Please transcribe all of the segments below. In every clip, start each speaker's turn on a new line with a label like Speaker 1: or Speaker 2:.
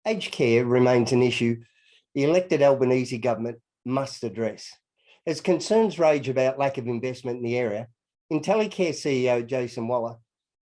Speaker 1: Aged care remains an issue the elected Albanese government must address. As concerns rage about lack of investment in the area, InteliCare CEO Jason Waller,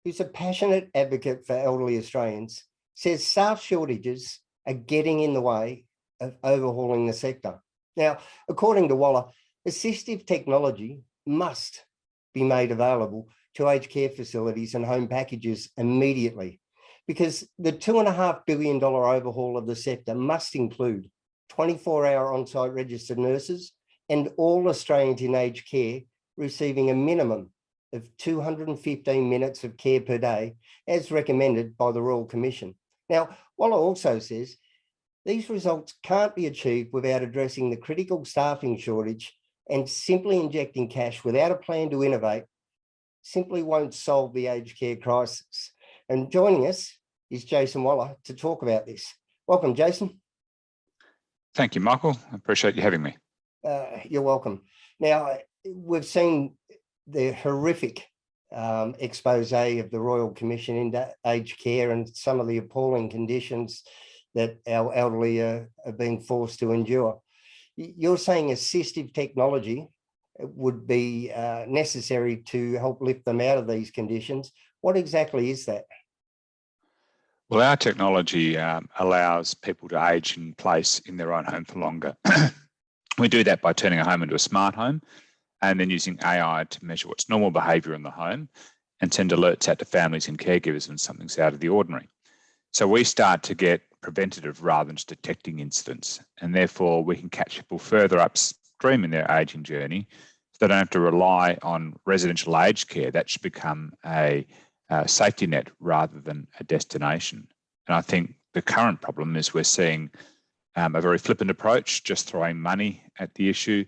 Speaker 1: who's a passionate advocate for elderly Australians, says staff shortages are getting in the way of overhauling the sector. Now, according to Waller, assistive technology must be made available to aged care facilities and home packages immediately, because the $2.5 billion overhaul of the sector must include 24-hour on-site registered nurses and all Australians in aged care receiving a minimum of 215 minutes of care per day, as recommended by the Royal Commission. Now, Waller also says these results can't be achieved without addressing the critical staffing shortage, and simply injecting cash without a plan to innovate simply won't solve the aged care crisis. And joining us is Jason Waller to talk about this. Welcome, Jason.
Speaker 2: Thank you, Michael. I appreciate you having me.
Speaker 1: You're welcome. Now, we've seen the horrific expose of the Royal Commission into aged care and some of the appalling conditions that our elderly are being forced to endure. You're saying assistive technology would be necessary to help lift them out of these conditions. What exactly is that?
Speaker 2: Well, our technology allows people to age in place in their own home for longer. We do that by turning a home into a smart home and then using AI to measure what's normal behaviour in the home and send alerts out to families and caregivers when something's out of the ordinary. So we start to get preventative rather than just detecting incidents, and therefore we can catch people further upstream in their ageing journey so they don't have to rely on residential aged care. That should become a safety net rather than a destination. And I think the current problem is we're seeing a very flippant approach, just throwing money at the issue,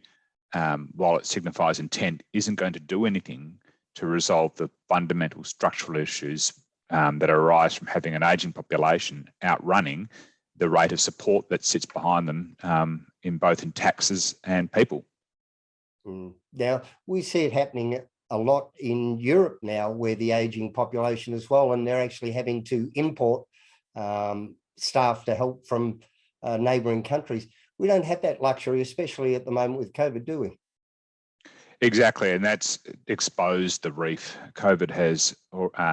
Speaker 2: while it signifies intent, isn't going to do anything to resolve the fundamental structural issues that arise from having an ageing population outrunning the rate of support that sits behind them in both in taxes and people.
Speaker 1: Now, we see it happening a lot in Europe now, where the ageing population as well, and they're actually having to import staff to help from neighbouring countries. We don't have that luxury, especially at the moment with COVID, do we?
Speaker 2: Exactly, and that's exposed the reef. COVID has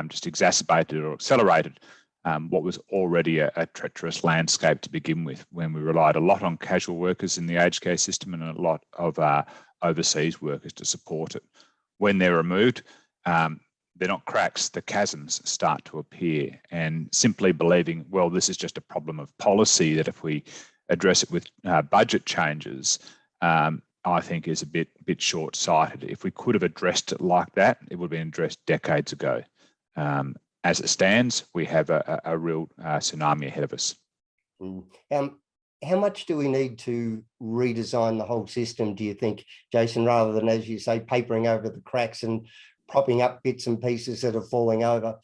Speaker 2: just exacerbated or accelerated what was already a treacherous landscape to begin with, when we relied a lot on casual workers in the aged care system and a lot of overseas workers to support it. When they're removed, they're not cracks, the chasms start to appear, and simply believing, well, this is just a problem of policy, that if we address it with budget changes, I think is a bit short-sighted. If we could have addressed it like that, it would have been addressed decades ago. As it stands, we have a real tsunami ahead of us.
Speaker 1: How much do we need to redesign the whole system, do you think, Jason, rather than, as you say, papering over the cracks and propping up bits and pieces that are falling over?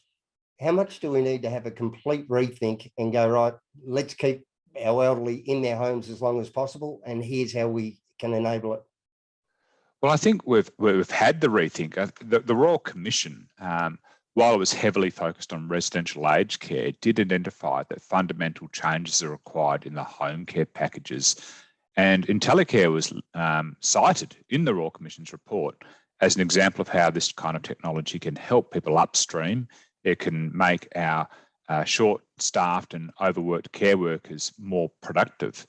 Speaker 1: How much do we need to have a complete rethink and go, right, let's keep our elderly in their homes as long as possible, and here's how we can enable it?
Speaker 2: Well, I think we've had the rethink. The Royal Commission, while it was heavily focused on residential aged care, it did identify that fundamental changes are required in the home care packages. And InteliCare was cited in the Royal Commission's report as an example of how this kind of technology can help people upstream. It can make our short-staffed and overworked care workers more productive,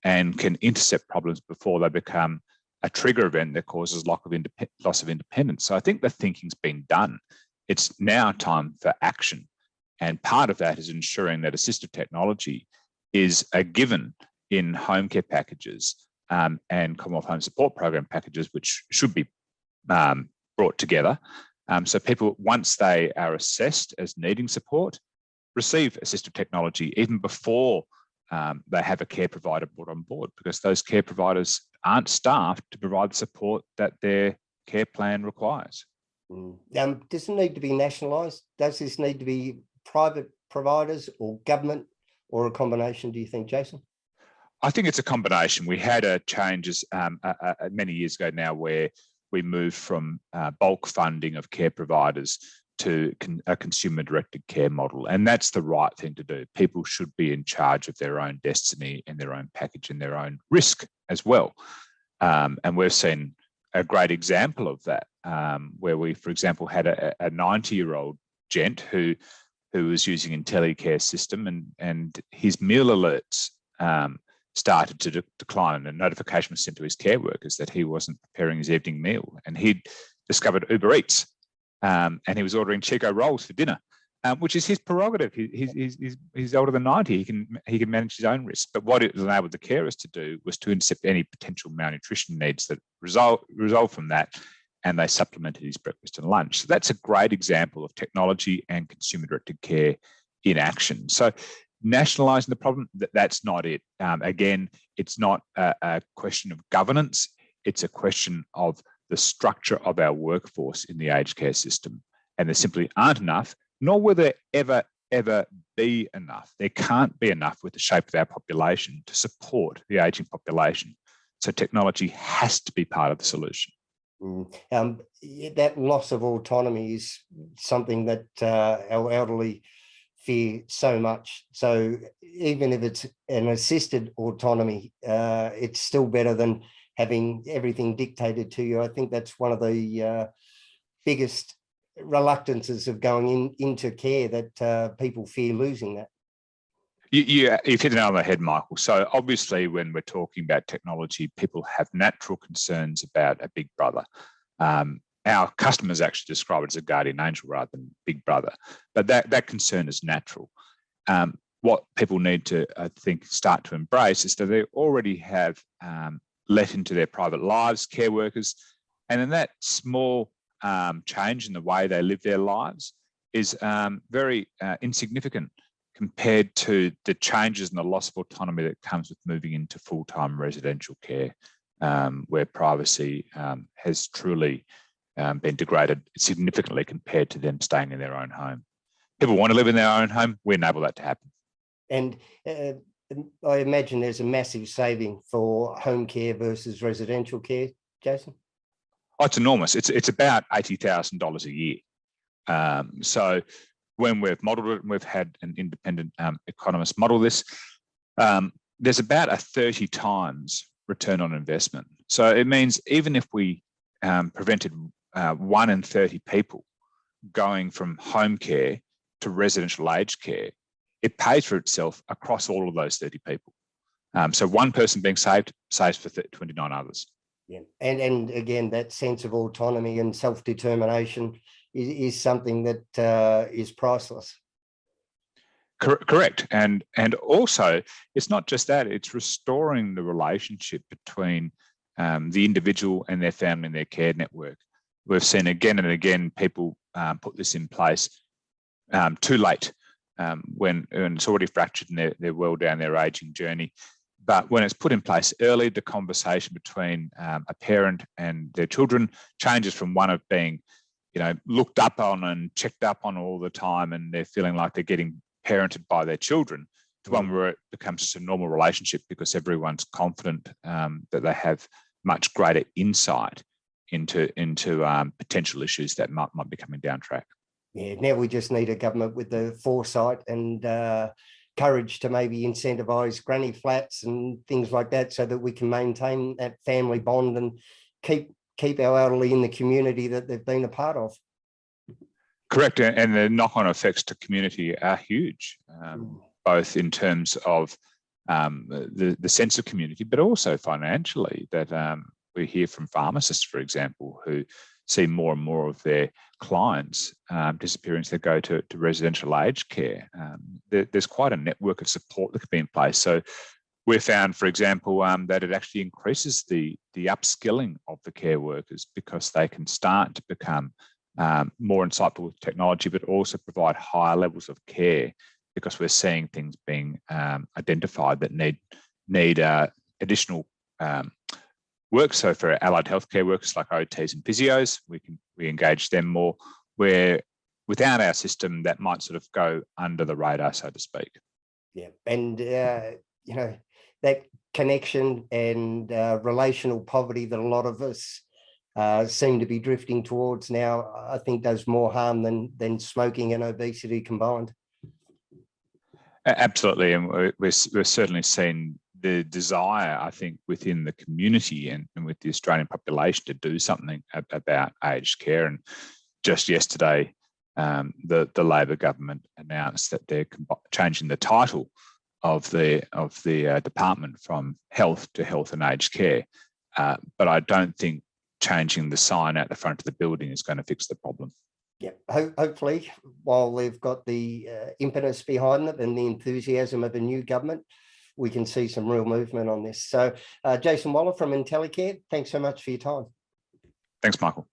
Speaker 2: and can intercept problems before they become a trigger event that causes loss of independence. So I think the thinking's been done. It's now time for action. And part of that is ensuring that assistive technology is a given in home care packages and Commonwealth Home Support Program packages, which should be brought together. So people, once they are assessed as needing support, receive assistive technology even before they have a care provider brought on board, because those care providers aren't staffed to provide the support that their care plan requires.
Speaker 1: Does it need to be nationalised? Does this need to be private providers or government, or a combination, do you think, Jason?
Speaker 2: I think it's a combination. We had changes many years ago now where we moved from bulk funding of care providers to a consumer-directed care model. And that's the right thing to do. People should be in charge of their own destiny and their own package and their own risk as well. And we've seen a great example of that, where we, for example, had a 90-year-old gent who was using InteliCare system, and his meal alerts started to decline, and a notification was sent to his care workers that he wasn't preparing his evening meal, and he'd discovered Uber Eats, and he was ordering Chico rolls for dinner, which is his prerogative. He's older than 90. He can manage his own risk. But what it enabled the carers to do was to intercept any potential malnutrition needs that result from that, and they supplemented his breakfast and lunch. So that's a great example of technology and consumer-directed care in action. So nationalising the problem, that's not it. Again, it's not a question of governance. It's a question of the structure of our workforce in the aged care system. And there simply aren't enough, nor will there ever be enough. There can't be enough with the shape of our population to support the ageing population. So technology has to be part of the solution.
Speaker 1: That loss of autonomy is something that our elderly fear so much. So even if it's an assisted autonomy, it's still better than having everything dictated to you. I think that's one of the biggest reluctances of going into care, that people fear losing that.
Speaker 2: You've hit the nail on the head, Michael. So obviously, when we're talking about technology, people have natural concerns about a big brother. Our customers actually describe it as a guardian angel rather than big brother, but that concern is natural. What people need to, I think, start to embrace is that they already have let into their private lives care workers, and then that small change in the way they live their lives is very insignificant compared to the changes and the loss of autonomy that comes with moving into full-time residential care, where privacy has truly been degraded significantly compared to them staying in their own home. People want to live in their own home. We enable that to happen. And
Speaker 1: I imagine there's a massive saving for home care versus residential care, Jason?
Speaker 2: Oh, it's enormous. It's about $80,000 a year. So when we've modelled it, and we've had an independent economist model this, there's about a 30 times return on investment. So it means even if we prevented 1 in 30 people going from home care to residential aged care, it pays for itself across all of those 30 people. So one person being saved saves for 29 others.
Speaker 1: Yeah, and again, that sense of autonomy and self-determination is something that is priceless.
Speaker 2: Correct. And also, it's not just that, it's restoring the relationship between the individual and their family and their care network. We've seen again and again people put this in place too late, when it's already fractured and they're well down their ageing journey. But when it's put in place early, the conversation between a parent and their children changes from one of being, looked up on and checked up on all the time, and they're feeling like they're getting parented by their children, to one where it becomes just a normal relationship because everyone's confident that they have much greater insight into potential issues that might be coming down track.
Speaker 1: Yeah, now we just need a government with the foresight and courage to maybe incentivise granny flats and things like that, so that we can maintain that family bond and keep our elderly in the community that they've been a part of.
Speaker 2: Correct, and the knock-on effects to community are huge, both in terms of the sense of community, but also financially. That we hear from pharmacists, for example, who see more and more of their clients disappearing as they go to residential aged care. There's quite a network of support that could be in place. So we found, for example, that it actually increases the upskilling of the care workers, because they can start to become more insightful with technology, but also provide higher levels of care, because we're seeing things being identified that need additional work. So for allied healthcare workers like OTs and physios, we engage them more, where without our system that might sort of go under the radar, so to speak.
Speaker 1: Yeah, and that connection and relational poverty that a lot of us seem to be drifting towards now, I think does more harm than smoking and obesity combined.
Speaker 2: Absolutely, and we're certainly seen the desire, I think, within the community and with the Australian population to do something about aged care. And just yesterday, the Labor government announced that they're changing the title of the department from health to health and aged care. But I don't think changing the sign out the front of the building is going to fix the problem.
Speaker 1: Yeah, hopefully, while they've got the impetus behind it and the enthusiasm of a new government, we can see some real movement on this. So, Jason Waller from InteliCare, thanks so much for your time.
Speaker 2: Thanks, Michael.